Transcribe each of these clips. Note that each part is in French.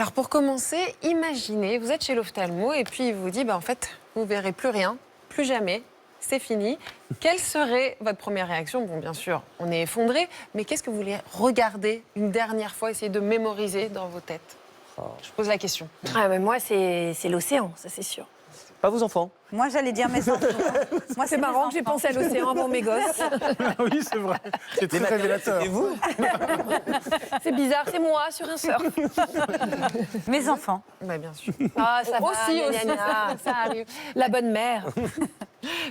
Alors pour commencer, imaginez, vous êtes chez l'ophtalmo et puis il vous dit, en fait, vous ne verrez plus rien, plus jamais, c'est fini. Quelle serait votre première réaction? Bon, bien sûr, on est effondré, mais qu'est-ce que vous voulez regarder une dernière fois, essayer de mémoriser dans vos têtes? Je pose la question. Ah, mais moi, c'est l'océan, ça c'est sûr. Pas vos enfants. Moi, j'allais dire mes enfants. Moi, c'est marrant que j'ai pensé à l'océan avant mes gosses. Oui, c'est vrai. C'est très révélateur. Et vous? C'est bizarre, c'est moi sur un surf. Mes enfants. Bah, bien sûr. Ah, ça va, Aussi, gna, gna, gna, ça arrive. La bonne mère.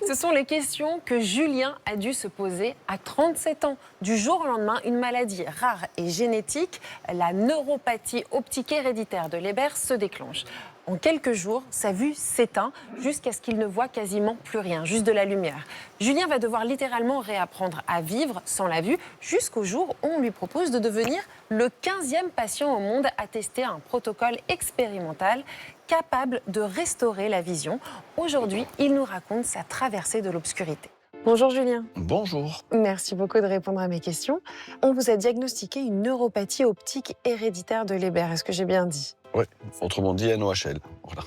Ce sont les questions que Julien a dû se poser à 37 ans. Du jour au lendemain, une maladie rare et génétique, la neuropathie optique héréditaire de Leber, se déclenche. En quelques jours, sa vue s'éteint jusqu'à ce qu'il ne voit quasiment plus rien, juste de la lumière. Julien va devoir littéralement réapprendre à vivre sans la vue jusqu'au jour où on lui propose de devenir le 15e patient au monde à tester un protocole expérimental capable de restaurer la vision. Aujourd'hui, il nous raconte sa traversée de l'obscurité. Bonjour Julien. Bonjour. Merci beaucoup de répondre à mes questions. On vous a diagnostiqué une neuropathie optique héréditaire de Leber, est-ce que j'ai bien dit? Oui, autrement dit NOHL. Voilà.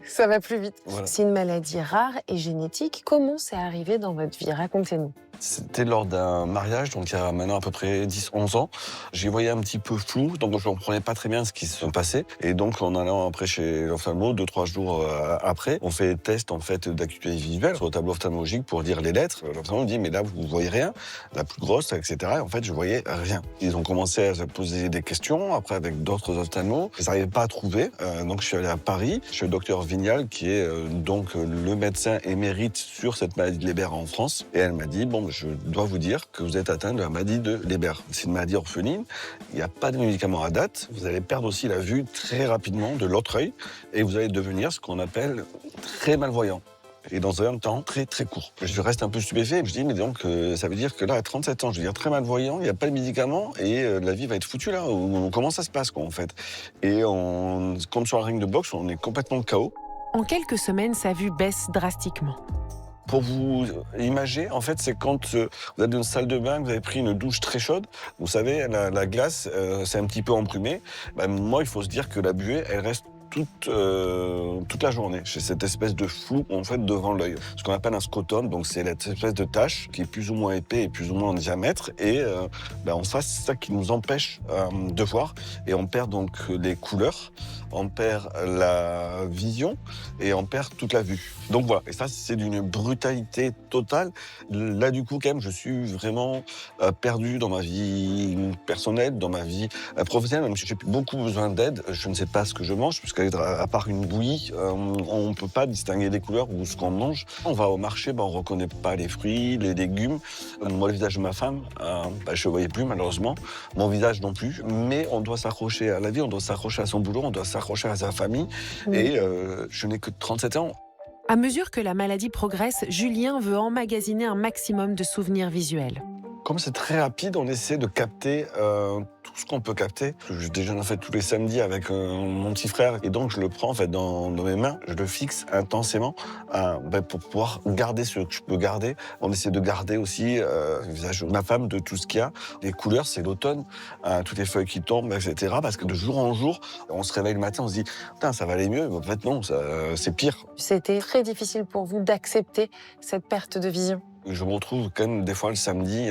Ça va plus vite. Voilà. C'est une maladie rare et génétique. Comment c'est arrivé dans votre vie? Racontez-nous. C'était lors d'un mariage, donc il y a maintenant à peu près 10-11 ans. J'y voyais un petit peu flou, donc je ne comprenais pas très bien ce qui se passait. Et donc en allant après chez l'ophtalmo, 2-3 jours après, on fait des tests en fait, d'acuité visuelle sur le tableau ophtalmologique pour dire les lettres. L'ophtalmo me dit, mais là vous ne voyez rien, la plus grosse, etc. Et en fait, je voyais rien. Ils ont commencé à se poser des questions, après avec d'autres ophtalmos. Ils n'arrivaient pas à trouver. Donc je suis allé à Paris, chez le docteur Vignal, qui est donc le médecin émérite sur cette maladie de Leber en France. Et elle m'a dit, bon, je dois vous dire que vous êtes atteint de la maladie de Leber. C'est une maladie orpheline, il n'y a pas de médicaments à date, vous allez perdre aussi la vue très rapidement de l'autre œil et vous allez devenir ce qu'on appelle très malvoyant. Et dans un temps très très court. Je reste un peu stupéfait, je dis mais donc ça veut dire que là à 37 ans, je veux dire très malvoyant, il n'y a pas de médicaments et la vie va être foutue là, comment ça se passe quoi en fait. Et comme sur un ring de boxe, on est complètement KO. En quelques semaines, sa vue baisse drastiquement. Pour vous imager, en fait, c'est quand vous êtes dans une salle de bain, vous avez pris une douche très chaude. Vous savez, la glace, c'est un petit peu embrumé. Moi, il faut se dire que la buée, elle reste toute la journée. J'ai cette espèce de flou en fait devant l'œil. Ce qu'on appelle un scotome, donc c'est cette espèce de tache qui est plus ou moins épais et plus ou moins en diamètre. Et en face, c'est ça qui nous empêche de voir. Et on perd donc les couleurs, on perd la vision et on perd toute la vue. Donc voilà. Et ça, c'est d'une brutalité totale. Là, du coup, quand même, je suis vraiment perdu dans ma vie personnelle, dans ma vie professionnelle. Même si j'ai beaucoup besoin d'aide, je ne sais pas ce que je mange, à part une bouillie, on ne peut pas distinguer les couleurs ou ce qu'on mange. On va au marché, on ne reconnaît pas les fruits, les légumes. Moi, le visage de ma femme, je ne voyais plus malheureusement. Mon visage non plus. Mais on doit s'accrocher à la vie, on doit s'accrocher à son boulot, on doit s'accrocher à sa famille. Oui. Et je n'ai que 37 ans. À mesure que la maladie progresse, Julien veut emmagasiner un maximum de souvenirs visuels. Comme c'est très rapide, on essaie de capter tout ce qu'on peut capter. Je déjeune en fait tous les samedis avec mon petit frère et donc je le prends en fait dans mes mains, je le fixe intensément pour pouvoir garder ce que je peux garder. On essaie de garder aussi le visage de ma femme, de tout ce qu'il y a. Les couleurs, c'est l'automne, toutes les feuilles qui tombent, etc. Parce que de jour en jour, on se réveille le matin, on se dit putain ça va aller mieux. Mais en fait non, c'est pire. C'était très difficile pour vous d'accepter cette perte de vision. Je me retrouve quand même des fois le samedi,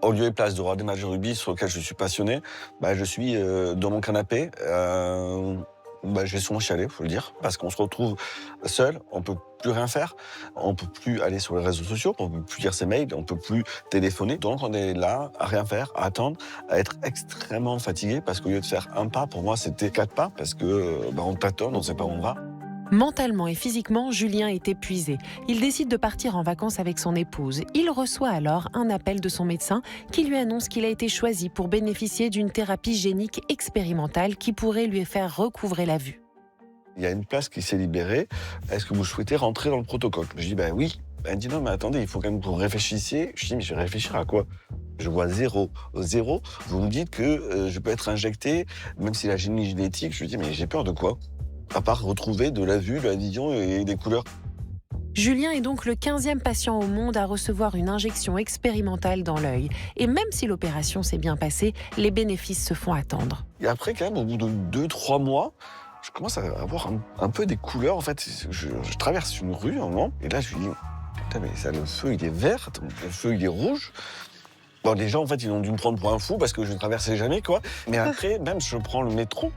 au lieu et place de regarder des matchs de rugby sur lequel je suis passionné, je suis dans mon canapé. J'ai souvent chialé, faut le dire, parce qu'on se retrouve seul, on peut plus rien faire, on peut plus aller sur les réseaux sociaux, on peut plus lire ses mails, on peut plus téléphoner. Donc on est là à rien faire, à attendre, à être extrêmement fatigué, parce qu'au lieu de faire un pas, pour moi c'était 4 pas, parce que on tâtonne, on sait pas où on va. Mentalement et physiquement, Julien est épuisé. Il décide de partir en vacances avec son épouse. Il reçoit alors un appel de son médecin qui lui annonce qu'il a été choisi pour bénéficier d'une thérapie génique expérimentale qui pourrait lui faire recouvrer la vue. Il y a une place qui s'est libérée. Est-ce que vous souhaitez rentrer dans le protocole? Je dis oui. Elle dit non, mais attendez, il faut quand même que vous réfléchissiez. Je dis mais je vais réfléchir à quoi? Je vois zéro. Zéro. Vous me dites que je peux être injecté, même si la génétique. Je lui dis mais j'ai peur de quoi? À part retrouver de la vue, de la vision et des couleurs. Julien est donc le 15e patient au monde à recevoir une injection expérimentale dans l'œil. Et même si l'opération s'est bien passée, les bénéfices se font attendre. Et après, quand même, au bout de 2-3 mois, je commence à avoir un peu des couleurs. En fait, je traverse une rue un moment, et là, je me dis, putain, mais ça, le feu, il est vert, le feu, il est rouge. Bon, les gens, en fait, ils ont dû me prendre pour un fou parce que je ne traversais jamais, quoi. Mais après, même, je prends le métro,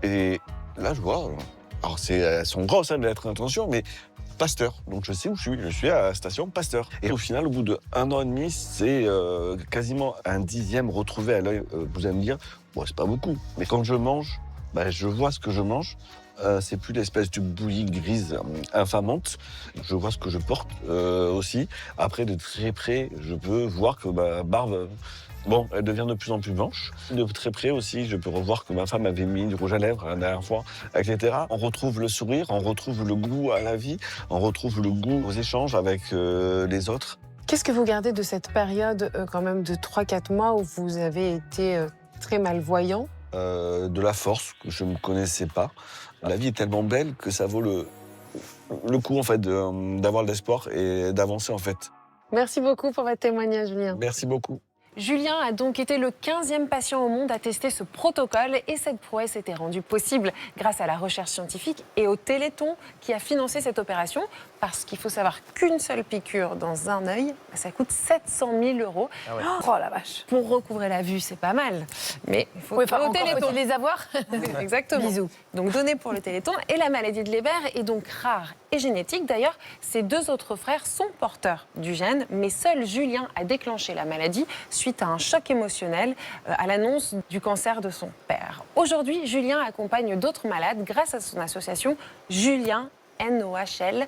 et là, je vois... Alors, elles sont grosses, hein, de lettres d'intention, mais Pasteur. Donc, je sais où je suis. Je suis à la station Pasteur. Et au final, au bout d'1 an et demi, c'est quasiment un 10e retrouvé à l'œil. Vous allez me dire, bon, c'est pas beaucoup. Mais quand je mange, je vois ce que je mange. C'est plus l'espèce de bouillie grise infamante. Je vois ce que je porte aussi. Après, de très près, je peux voir que ma barbe... Bon, elle devient de plus en plus blanche. De très près aussi, je peux revoir que ma femme avait mis du rouge à lèvres la dernière fois, etc. On retrouve le sourire, on retrouve le goût à la vie, on retrouve le goût aux échanges avec les autres. Qu'est-ce que vous gardez de cette période quand même de 3-4 mois où vous avez été très malvoyant? De la force que je ne connaissais pas. La vie est tellement belle que ça vaut le coup en fait d'avoir de l'espoir et d'avancer en fait. Merci beaucoup pour votre témoignage, Julien. Merci beaucoup. Julien a donc été le 15e patient au monde à tester ce protocole et cette prouesse était rendue possible grâce à la recherche scientifique et au Téléthon qui a financé cette opération parce qu'il faut savoir qu'une seule piqûre dans un œil, ça coûte 700 000 €. Ah ouais. Oh la vache. Pour recouvrer la vue, c'est pas mal, mais il faut Oui, au Téléthon. faut les avoir. Exactement. Bisous. Donc donné pour le Téléthon. Et la maladie de Leber est donc rare et génétique. D'ailleurs, ses 2 autres frères sont porteurs du gène, mais seul Julien a déclenché la maladie suite à un choc émotionnel à l'annonce du cancer de son père. Aujourd'hui, Julien accompagne d'autres malades grâce à son association Julien NOHL.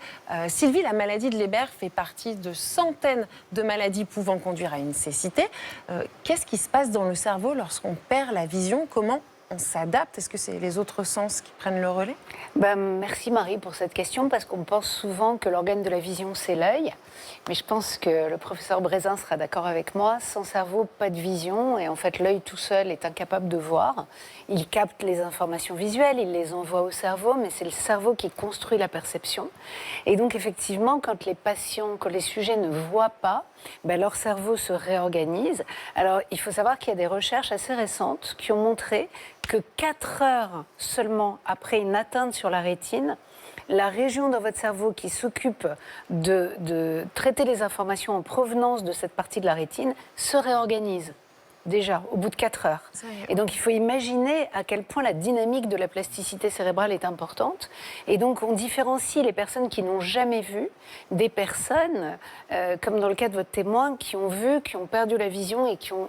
Sylvie, la maladie de Leber fait partie de centaines de maladies pouvant conduire à une cécité. Qu'est-ce qui se passe dans le cerveau lorsqu'on perd la vision? Comment on s'adapte? Est-ce que c'est les autres sens qui prennent le relais? Merci Marie pour cette question, parce qu'on pense souvent que l'organe de la vision, c'est l'œil. Mais je pense que le professeur Brézin sera d'accord avec moi. Sans cerveau, pas de vision. Et en fait, l'œil tout seul est incapable de voir. Il capte les informations visuelles, il les envoie au cerveau, mais c'est le cerveau qui construit la perception. Et donc, effectivement, quand les sujets ne voient pas, leur cerveau se réorganise. Alors, il faut savoir qu'il y a des recherches assez récentes qui ont montré que 4 heures seulement après une atteinte sur la rétine, la région dans votre cerveau qui s'occupe de traiter les informations en provenance de cette partie de la rétine se réorganise. Déjà, au bout de 4 heures. Et donc, il faut imaginer à quel point la dynamique de la plasticité cérébrale est importante. Et donc, on différencie les personnes qui n'ont jamais vu des personnes, comme dans le cas de votre témoin, qui ont vu, qui ont perdu la vision et qui ont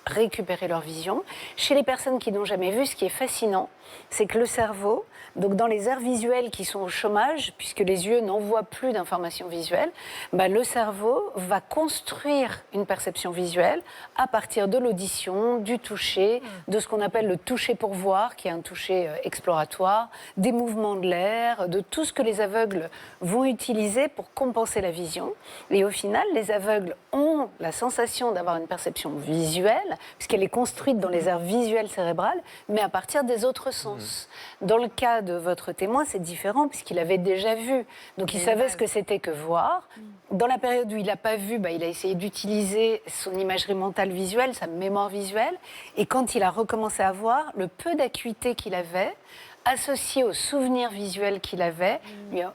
récupéré leur vision. Chez les personnes qui n'ont jamais vu, ce qui est fascinant, c'est que le cerveau, donc dans les aires visuelles qui sont au chômage, puisque les yeux n'envoient plus d'informations visuelles, le cerveau va construire une perception visuelle à partir de l'audition, du toucher, de ce qu'on appelle le toucher pour voir, qui est un toucher exploratoire, des mouvements de l'air, de tout ce que les aveugles vont utiliser pour compenser la vision. Et au final, les aveugles ont la sensation d'avoir une perception visuelle, puisqu'elle est construite dans les aires visuelles cérébrales, mais à partir des autres sens. Dans le cas de votre témoin, c'est différent, puisqu'il avait déjà vu. Donc il savait ce que c'était que voir. Dans la période où il n'a pas vu, il a essayé d'utiliser son imagerie mentale visuelle, sa mémoire visuelle. Et quand il a recommencé à voir, le peu d'acuité qu'il avait, associé aux souvenirs visuels qu'il avait,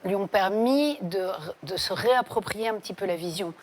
lui ont permis de se réapproprier un petit peu la vision.